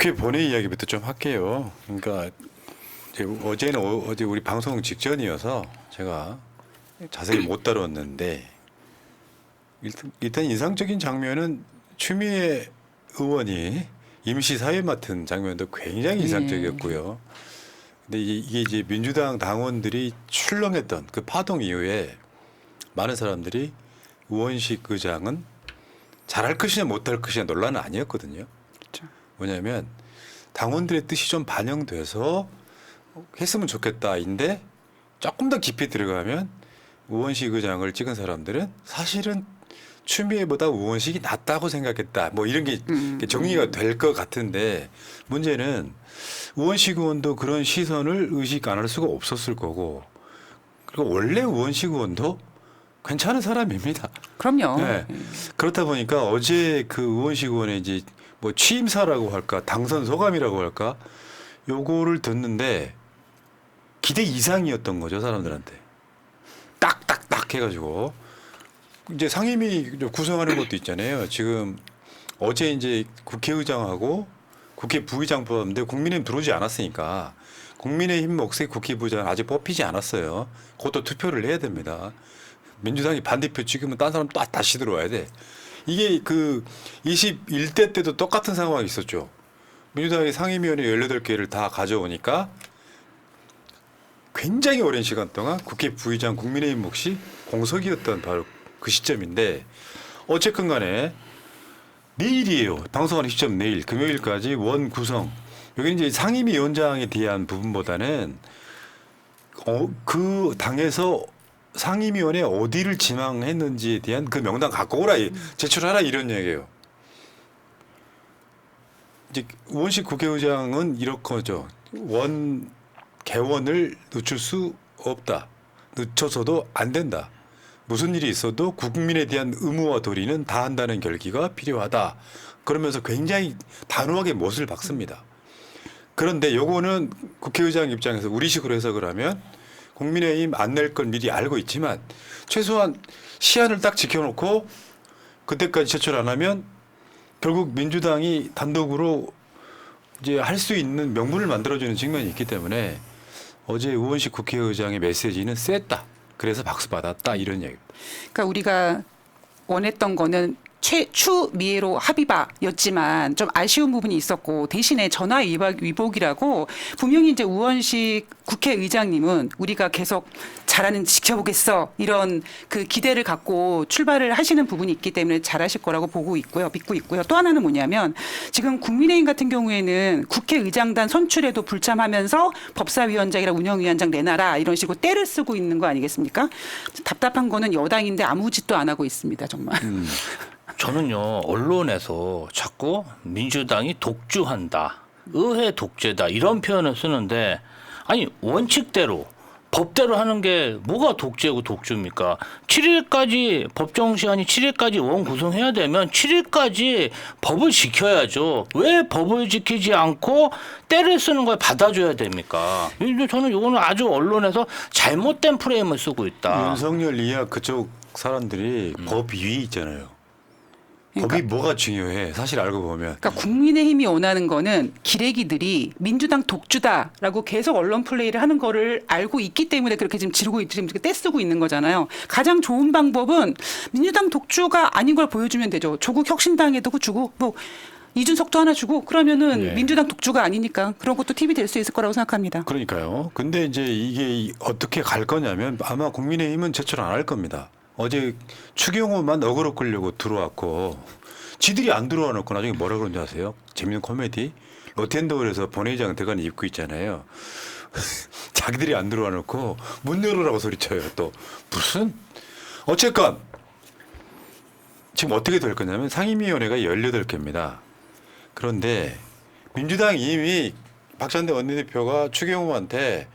국회 본회 이야기부터 좀 할게요. 그러니까 이제 어제 우리 방송 직전이어서 제가 자세히 못 다뤘는데 일단 인상적인 장면은 추미애 의원이 임시 사회 맡은 장면도 굉장히 인상적이었고요. 근데 이게 이제 민주당 당원들이 출렁했던 그 파동 이후에 많은 사람들이 우원식 의장은 잘할 것이냐 못할 것이냐 논란은 아니었거든요. 그렇죠. 뭐냐면 당원들의 뜻이 좀 반영돼서 했으면 좋겠다인데 조금 더 깊이 들어가면 우원식 의장을 찍은 사람들은 사실은 추미애보다 우원식이 낫다고 생각했다. 뭐 이런 게 정리가 될 것 같은데 문제는 우원식 의원도 그런 시선을 의식 안 할 수가 없었을 거고 그리고 원래 우원식 의원도 괜찮은 사람입니다. 그럼요. 네. 그렇다 보니까 어제 그 우원식 의원의 이제 뭐 취임사라고 할까 당선 소감이라고 할까 요거를 듣는데 기대 이상이었던 거죠 사람들한테 딱딱딱 해가지고 이제 상임위 구성하는 것도 있잖아요. 지금 어제 이제 국회의장하고 국회 부의장 뽑았는데 국민의힘 들어오지 않았으니까 국민의힘 몫의 국회 부의장 아직 뽑히지 않았어요. 그것도 투표를 해야 됩니다. 민주당이 반대표 찍으면 딴 사람 또 다시 들어와야 돼. 이게 그 21대 때도 똑같은 상황이 있었죠. 민주당이 상임위원회 18개를 다 가져오니까 굉장히 오랜 시간 동안 국회 부의장 국민의힘 몫이 공석이었던 바로 그 시점인데 어쨌건 간에 내일이에요. 방송하는 시점 내일 금요일까지 원 구성. 여기 이제 상임위원장에 대한 부분보다는 그 당에서 상임위원회 어디를 지망했는지에 대한 그 명단 갖고 오라 제출하라 이런 얘기예요. 이제 우원식 국회의장은 이렇게죠. 개원을 늦출 수 없다. 늦춰서도 안 된다. 무슨 일이 있어도 국민에 대한 의무와 도리는 다한다는 결기가 필요하다. 그러면서 굉장히 단호하게 못을 박습니다. 그런데 요거는 국회의장 입장에서 우리식으로 해석을 하면 국민의힘 안 낼 걸 미리 알고 있지만 최소한 시한을 딱 지켜놓고 그때까지 제출 안 하면 결국 민주당이 단독으로 이제 할 수 있는 명분을 만들어주는 측면이 있기 때문에 어제 우원식 국회의장의 메시지는 셌다. 그래서 박수 받았다 이런 얘기입니다. 그러니까 우리가 원했던 거는 추미애로 합의바였지만 좀 아쉬운 부분이 있었고 대신에 전화 위복이라고 분명히 이제 우원식 국회의장님은 우리가 계속 잘하는 지켜보겠어 이런 그 기대를 갖고 출발을 하시는 부분이 있기 때문에 잘하실 거라고 보고 있고요, 믿고 있고요. 또 하나는 뭐냐면 지금 국민의힘 같은 경우에는 국회의장단 선출에도 불참하면서 법사위원장이랑 운영위원장 내놔라 이런 식으로 떼를 쓰고 있는 거 아니겠습니까? 답답한 거는 여당인데 아무 짓도 안 하고 있습니다, 정말. 저는요 언론에서 자꾸 민주당이 독주한다, 의회 독재다 이런 표현을 쓰는데 아니 원칙대로 법대로 하는 게 뭐가 독재고 독주입니까? 7일까지 법정 시한이 7일까지 원 구성해야 되면 7일까지 법을 지켜야죠. 왜 법을 지키지 않고 때를 쓰는 걸 받아줘야 됩니까? 저는 이거는 아주 언론에서 잘못된 프레임을 쓰고 있다. 윤석열 이하 그쪽 사람들이 법 위에 있잖아요. 법이 뭐가 중요해? 사실 알고 보면. 그러니까 국민의힘이 원하는 거는 기레기들이 민주당 독주다라고 계속 언론 플레이를 하는 거를 알고 있기 때문에 그렇게 지금 지금 떼쓰고 있는 거잖아요. 가장 좋은 방법은 민주당 독주가 아닌 걸 보여주면 되죠. 조국 혁신당에도 주고 뭐 이준석도 하나 주고 그러면은 네. 민주당 독주가 아니니까 그런 것도 팁이 될 수 있을 거라고 생각합니다. 그러니까요. 근데 이제 이게 어떻게 갈 거냐면 아마 국민의힘은 제출 안 할 겁니다. 어제 추경호만 어그로 끌려고 들어왔고 지들이 안 들어와 놓고 나중에 뭐라 그런지 아세요? 재밌는 코미디. 로텐더홀에서 본회의장 들어가는 입구 있잖아요. 자기들이 안 들어와 놓고 문 열으라고 소리쳐요. 또 무슨 어쨌건 지금 어떻게 될 거냐면 상임위원회가 18개입니다. 그런데 민주당이 이미 박찬대 원내대표가 추경호한테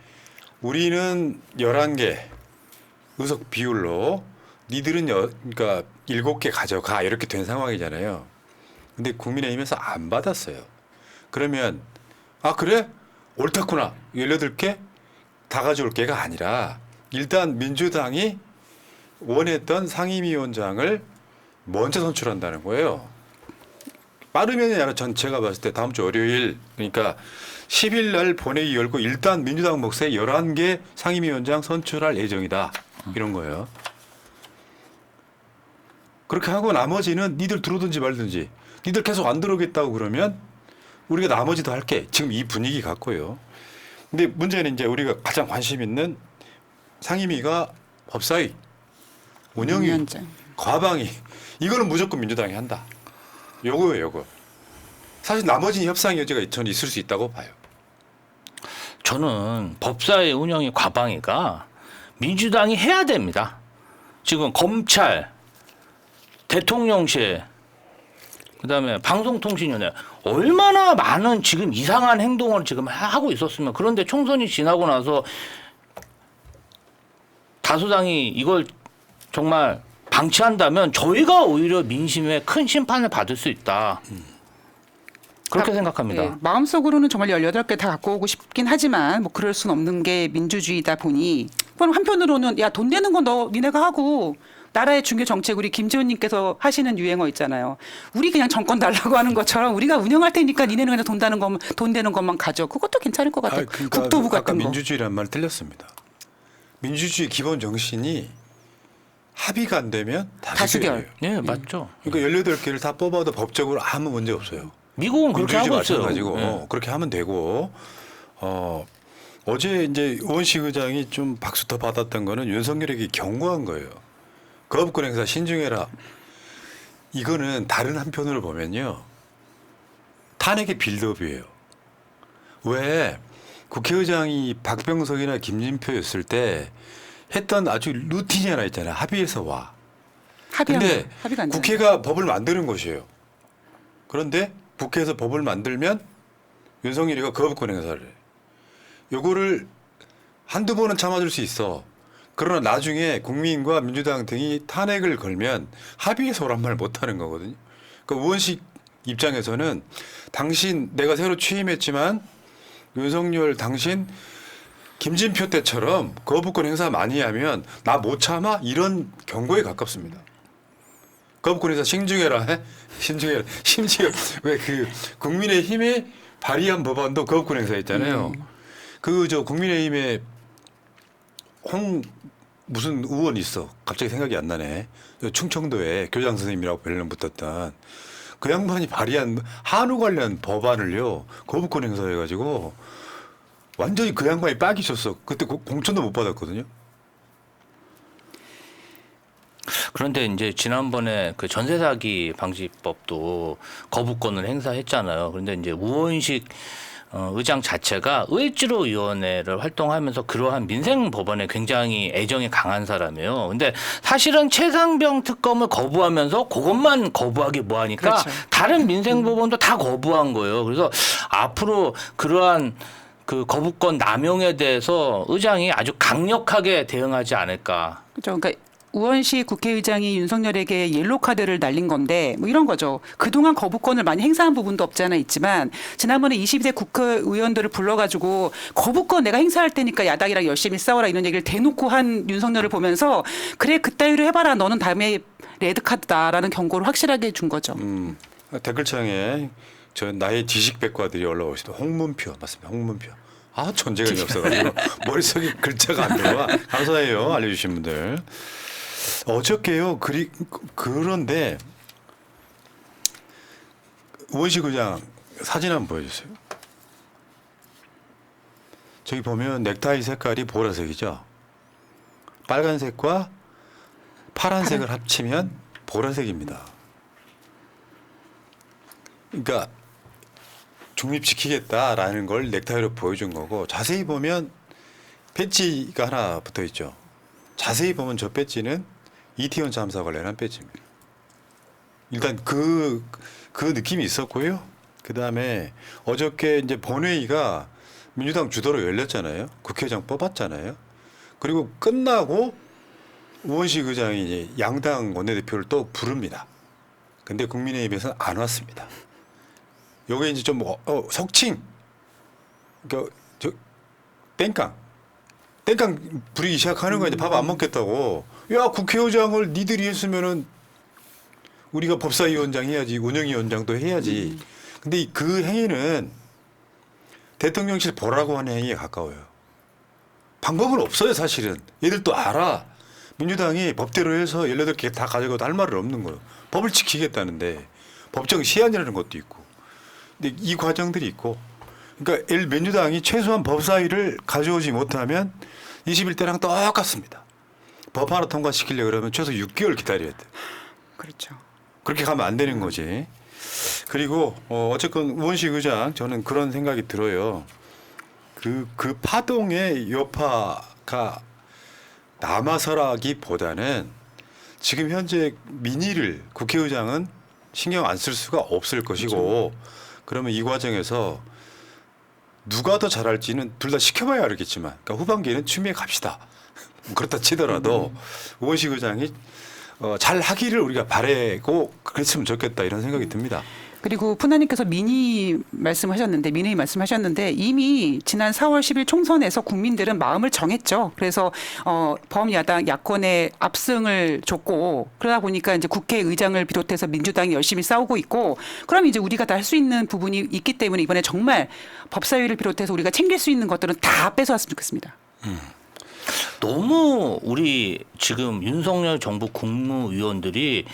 우리는 11개 의석 비율로 니들은 그러니까 7개 가져가 이렇게 된 상황이잖아요. 근데 국민의힘에서 안 받았어요. 그러면 아 그래? 옳다구나. 18개 다 가져올 게가 아니라 일단 민주당이 원했던 상임위원장을 먼저 선출한다는 거예요. 빠르면이 아니라 전 제가 봤을 때 다음 주 월요일 그러니까 10일 날 본회의 열고 일단 민주당 몫에 11개 상임위원장 선출할 예정이다. 이런 거예요. 그렇게 하고 나머지는 니들 들어오든지 말든지 니들 계속 안 들어오겠다고 그러면 우리가 나머지도 할게. 지금 이 분위기 같고요. 근데 문제는 이제 우리가 가장 관심 있는 상임위가 법사위, 운영위, 위원장. 과방위 이거는 무조건 민주당이 한다. 요거예요, 요거. 사실 나머지는 협상 여지가 저는 있을 수 있다고 봐요. 저는 법사위 운영위 과방위가 민주당이 해야 됩니다. 지금 검찰, 대통령실, 그다음에 방송통신위원회 얼마나 많은 지금 이상한 행동을 지금 하고 있었으면 그런데 총선이 지나고 나서 다수당이 이걸 정말 방치한다면 저희가 오히려 민심에 큰 심판을 받을 수 있다. 그렇게 생각합니다. 네, 마음속으로는 정말 18개 다 갖고 오고 싶긴 하지만 뭐 그럴 순 없는 게 민주주의다 보니 그럼 한편으로는 야 돈 내는 건 너 니네가 하고 나라의 중요 정책 우리 김재훈님께서 하시는 유행어 있잖아요. 우리 그냥 정권 달라고 하는 것처럼 우리가 운영할 테니까 니네는 그냥 돈 되는 것만 가져. 그것도 괜찮을 것 같아요. 그러니까 국토부 아까 같은 거. 민주주의란 말 틀렸습니다. 민주주의 기본 정신이 합의가 안 되면 다수결이에요. 네, 맞죠. 그러니까 18개를 다 뽑아도 법적으로 아무 문제 없어요. 미국은 그렇게 하고 있어요. 마찬가지고 네. 그렇게 하면 되고 어제 이제 우원식 의장이 좀 박수 더 받았던 거는 윤석열에게 경고한 거예요. 거부권 행사 신중해라. 이거는 다른 한편으로 보면요. 탄핵의 빌드업이에요. 왜 국회의장이 박병석이나 김진표였을 때 했던 아주 루틴이 하나 있잖아요. 합의해서 와. 근데 합의가 안 되는 국회가 법을 만드는 것이에요. 그런데 국회에서 법을 만들면 윤석열이가 거부권 행사를 해. 요거를 한두 번은 참아줄 수 있어. 그러나 나중에 국민과 민주당 등이 탄핵을 걸면 합의해서 오란 말 못하는 거거든요. 그러니까 우원식 입장에서는 당신 내가 새로 취임했지만 윤석열 당신 김진표 때처럼 거부권 행사 많이 하면 나 못 참아 이런 경고에 가깝습니다. 거부권 행사 신중해라. 해? 신중해라. 심지어 왜 그 국민의힘에 발의한 법안도 거부권 행사했잖아요. 그 저 국민의힘에 무슨 의원 있어. 갑자기 생각이 안 나네. 충청도에 교장 선생님이라고 별명 붙었던 그 양반이 발의한 한우 관련 법안을요. 거부권 행사해가지고 완전히 그 양반이 빡이 쳤어. 그때 공천도 못 받았거든요. 그런데 이제 지난번에 그 전세 사기 방지법도 거부권을 행사했잖아요. 그런데 이제 우원식 의장 자체가 의회주로위원회를 활동하면서 그러한 민생 법안에 굉장히 애정이 강한 사람이에요. 근데 사실은 최상병 특검을 거부하면서 그것만 거부하기 뭐하니까 그렇죠. 다른 민생 법안도 다 거부한 거예요. 그래서 앞으로 그러한 그 거부권 남용에 대해서 의장이 아주 강력하게 대응하지 않을까. 그렇죠. 그러니까 우원식 국회의장이 윤석열에게 옐로 카드를 날린 건데 뭐 이런 거죠. 그동안 거부권을 많이 행사한 부분도 없지 않아 있지만 지난번에 22대 국회의원들을 불러가지고 거부권 내가 행사할 테니까 야당이랑 열심히 싸워라 이런 얘기를 대놓고 한 윤석열을 보면서 그래 그따위로 해봐라 너는 다음에 레드 카드다라는 경고를 확실하게 준 거죠. 댓글창에 저 나의 지식 백과들이 올라오시다. 홍문표 맞습니다. 홍문표. 아 존재감이 없어가지고 머릿속에 글자가 안 들어와. 감사해요 알려주신 분들. 어저께요. 그런데 우원식 의장 사진 한번 보여주세요. 저기 보면 넥타이 색깔이 보라색이죠. 빨간색과 파란색을 합치면 보라색입니다. 그러니까 중립시키겠다라는 걸 넥타이로 보여준 거고 자세히 보면 배지가 하나 붙어 있죠. 자세히 보면 저 배지는 이태원 참사 관련한 배지입니다. 일단 그 느낌이 있었고요. 그 다음에 어저께 이제 본회의가 민주당 주도로 열렸잖아요. 국회의장 뽑았잖아요. 그리고 끝나고 우원식 의장이 이제 양당 원내대표를 또 부릅니다. 근데 국민의힘에서는 안 왔습니다. 요게 이제 좀 석칭, 그러니까 저 땡깡 부리기 시작하는 거야. 이제 밥 안 먹겠다고. 야 국회의장을 니들이 했으면은 우리가 법사위원장 해야지, 운영위원장도 해야지. 근데 그 행위는 대통령실 보라고 하는 행위에 가까워요. 방법은 없어요, 사실은. 얘들도 알아. 민주당이 법대로 해서 18개 다 가져가도 할 말은 없는 거예요. 법을 지키겠다는데 법정 시한이라는 것도 있고. 근데 이 과정들이 있고. 그러니까 민주당이 최소한 법사위를 가져오지 못하면 21대랑 똑같습니다. 법 하나 통과시키려고 그러면 최소 6개월 기다려야 돼. 그렇죠. 그렇게 가면 안 되는 거지. 그리고 어쨌건 우원식 의장 저는 그런 생각이 들어요. 그 파동의 여파가 남아서라기보다는 지금 현재 민의를 국회의장은 신경 안 쓸 수가 없을 것이고 그러면 이 과정에서 누가 더 잘할지는 둘 다 시켜봐야 알겠지만 그러니까 후반기에는 추미애 갑시다. 그렇다 치더라도 우원식 의장이 잘 하기를 우리가 바라고 그랬으면 좋겠다 이런 생각이 듭니다. 그리고 푸나님께서 민의 말씀하셨는데 이미 지난 4월 10일 총선에서 국민들은 마음을 정했죠. 그래서 범야당 야권에 압승을 줬고 그러다 보니까 이제 국회의장을 비롯해서 민주당이 열심히 싸우고 있고 그럼 이제 우리가 다 할 수 있는 부분이 있기 때문에 이번에 정말 법사위를 비롯해서 우리가 챙길 수 있는 것들은 다 뺏어왔으면 좋겠습니다. 너무 우리 지금 윤석열 정부 국무위원들이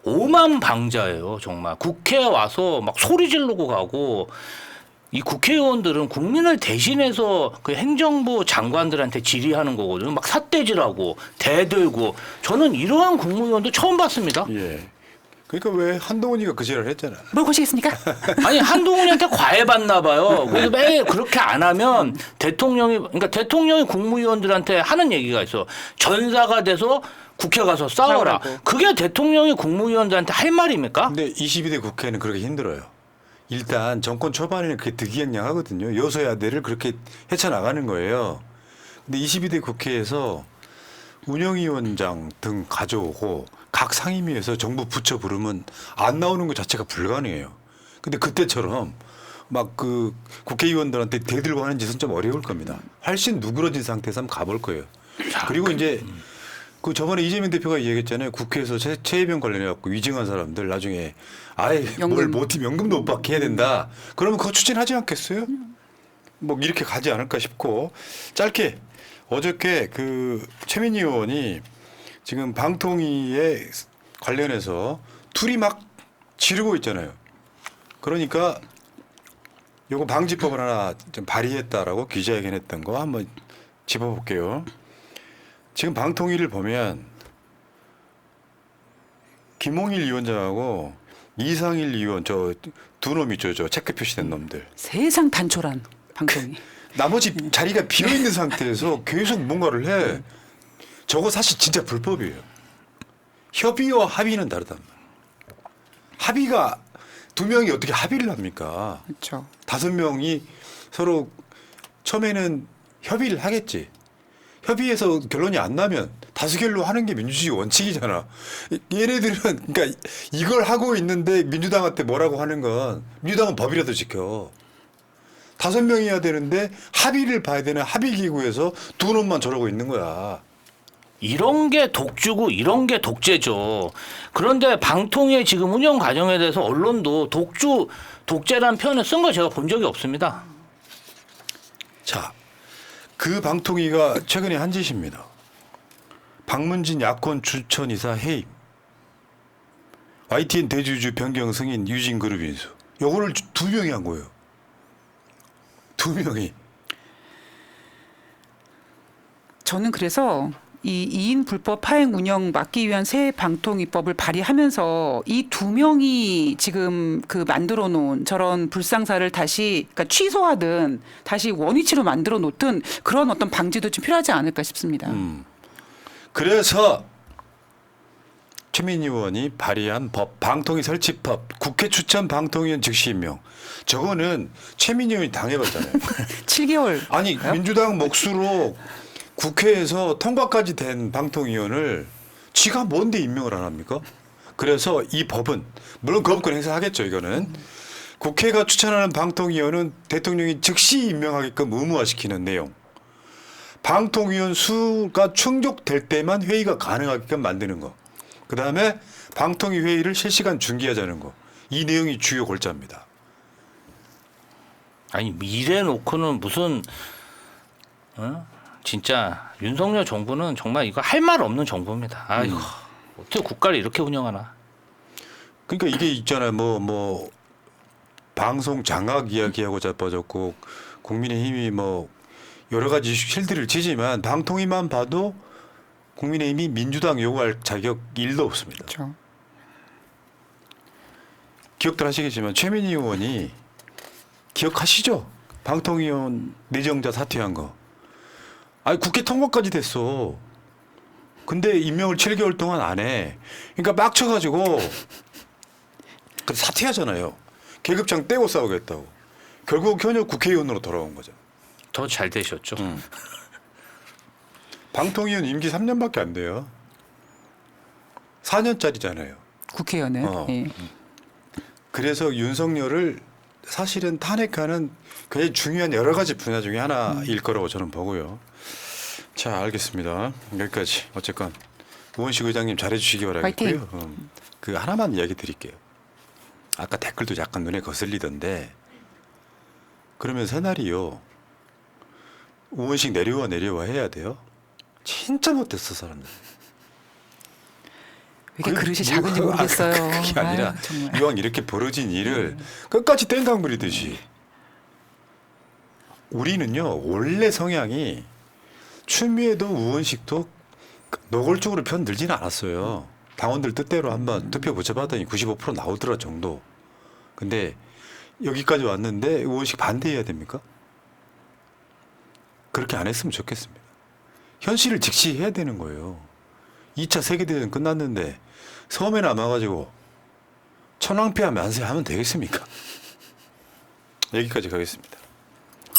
오만방자예요. 정말 국회에 와서 막 소리 지르고 가고 이 국회의원들은 국민을 대신해서 그 행정부 장관들한테 질의하는 거거든요. 막 삿대질하고 대들고 저는 이러한 국무위원도 처음 봤습니다. 예. 그러니까 왜 한동훈이가 그 지랄을 했잖아. 뭘 보시겠습니까? 아니 한동훈이한테 과외받나 봐요. 그래서 매일 그렇게 안 하면 대통령이 국무위원들한테 하는 얘기가 있어. 전사가 돼서 국회 가서 싸워라. 싸우라고. 그게 대통령이 국무위원들한테 할 말입니까? 근데 22대 국회는 그렇게 힘들어요. 일단 정권 초반에는 그게 득이행양하거든요. 여소야대를 그렇게 헤쳐나가는 거예요. 근데 22대 국회에서 운영위원장 등 가져오고 각 상임위에서 정부 부처 부르면 안 나오는 것 자체가 불가능해요. 근데 그때처럼 막 그 국회의원들한테 대들고 하는 짓은 좀 어려울 겁니다. 훨씬 누그러진 상태에서 한번 가볼 거예요. 그리고 이제 그 저번에 이재명 대표가 얘기했잖아요. 국회에서 최혜병 관련해갖고 위증한 사람들 나중에 아예 뭘 못해 연금도 못 받게 해야 된다. 그러면 그거 추진하지 않겠어요? 뭐 이렇게 가지 않을까 싶고 짧게 어저께 그 최민희 의원이 지금 방통위에 관련해서 둘이 막 지르고 있잖아요. 그러니까 요거 방지법을 하나 좀 발의했다라고 기자회견했던 거 한번 짚어볼게요. 지금 방통위를 보면 김홍일 위원장하고 이상일 의원 저 두 놈 있죠. 저 체크 표시된 놈들. 세상 단촐한 방송이. 나머지 자리가 비어 있는 상태에서 계속 뭔가를 해. 저거 사실 진짜 불법이에요. 협의와 합의는 다르단 말이에요. 합의가 두 명이 어떻게 합의를 합니까? 그렇죠. 5명이 서로 처음에는 협의를 하겠지. 협의해서 결론이 안 나면 다수결로 하는 게 민주주의 원칙이잖아. 얘네들은 그러니까 이걸 하고 있는데 민주당한테 뭐라고 하는 건 민주당은 법이라도 지켜. 5명이어야 되는데 합의를 봐야 되는 합의기구에서 두 놈만 저러고 있는 거야. 이런 게 독주고 이런 게 독재죠. 그런데 방통위의 지금 운영 과정에 대해서 언론도 독재라는 표현을 쓴 걸 제가 본 적이 없습니다. 자, 그 방통위가 최근에 한 짓입니다. 박문진 야권 추천이사 해임, YTN 대주주 변경 승인 유진 그룹 인수. 요거를 2명이 한 거예요. 2명이. 저는 그래서 이 2인 불법 파행 운영 막기 위한 새 방통위법을 발의하면서 이 2명이 지금 그 만들어 놓은 저런 불상사를 다시 그러니까 취소하든 다시 원위치로 만들어 놓든 그런 어떤 방지도 좀 필요하지 않을까 싶습니다. 그래서 최민희 의원이 발의한 법, 방통위 설치법, 국회 추천 방통위원 즉시 임명. 저거는 최민희 의원이 당해봤잖아요. 7개월. 아니 민주당 몫으로 국회에서 통과까지 된 방통위원을 지가 뭔데 임명을 안 합니까? 그래서 이 법은 물론 거부권 행사하겠죠. 이거는 국회가 추천하는 방통위원은 대통령이 즉시 임명하게끔 의무화시키는 내용. 방통위원 수가 충족될 때만 회의가 가능하게끔 만드는 거. 그다음에 방통위 회의를 실시간 중계하자는 거. 이 내용이 주요 골자입니다. 아니 이래 놓고는 무슨 진짜 윤석열 정부는 정말 이거 할 말 없는 정부입니다. 아이고 어떻게 국가를 이렇게 운영하나. 그러니까 이게 있잖아요. 뭐 방송 장악 이야기하고 자빠졌고 국민의힘이 뭐 여러 가지 실드를 치지만 방통위만 봐도 국민의힘이 민주당 요구할 자격 1도 없습니다. 그렇죠. 기억들 하시겠지만 최민희 의원이 기억하시죠? 방통위원 내정자 사퇴한 거. 아니 국회 통과까지 됐어. 근데 임명을 7개월 동안 안 해. 그러니까 빡쳐가지고 사퇴하잖아요. 계급장 떼고 싸우겠다고. 결국 현역 국회의원으로 돌아온 거죠. 더 잘 되셨죠. 방통위원 임기 3년밖에 안 돼요. 4년짜리잖아요. 국회의원은. 어. 예. 그래서 윤석열을 사실은 탄핵하는 굉장히 중요한 여러 가지 분야 중에 하나일 거라고 저는 보고요. 자, 알겠습니다. 여기까지. 어쨌건 우원식 의장님 잘해주시기 바라겠고요. 그 하나만 이야기 드릴게요. 아까 댓글도 약간 눈에 거슬리던데 그러면 새날이요. 우원식 내려와 해야 돼요. 진짜 못했어 사람들. 왜 이렇게 그릇이 작은지 모르겠어요. 그게 아니라 아유, 정말. 이왕 이렇게 벌어진 일을 끝까지 땡강 부리듯이. 우리는요 원래 성향이 추미애도 우원식도 노골적으로 편들지는 않았어요. 당원들 뜻대로 한번 투표 붙여봤더니 95% 나오더라 정도. 근데 여기까지 왔는데 우원식 반대해야 됩니까? 그렇게 안 했으면 좋겠습니다. 현실을 직시해야 되는 거예요. 2차 세계대전 끝났는데 섬에 남아가지고 천황폐하 만세하면 되겠습니까? 여기까지 가겠습니다.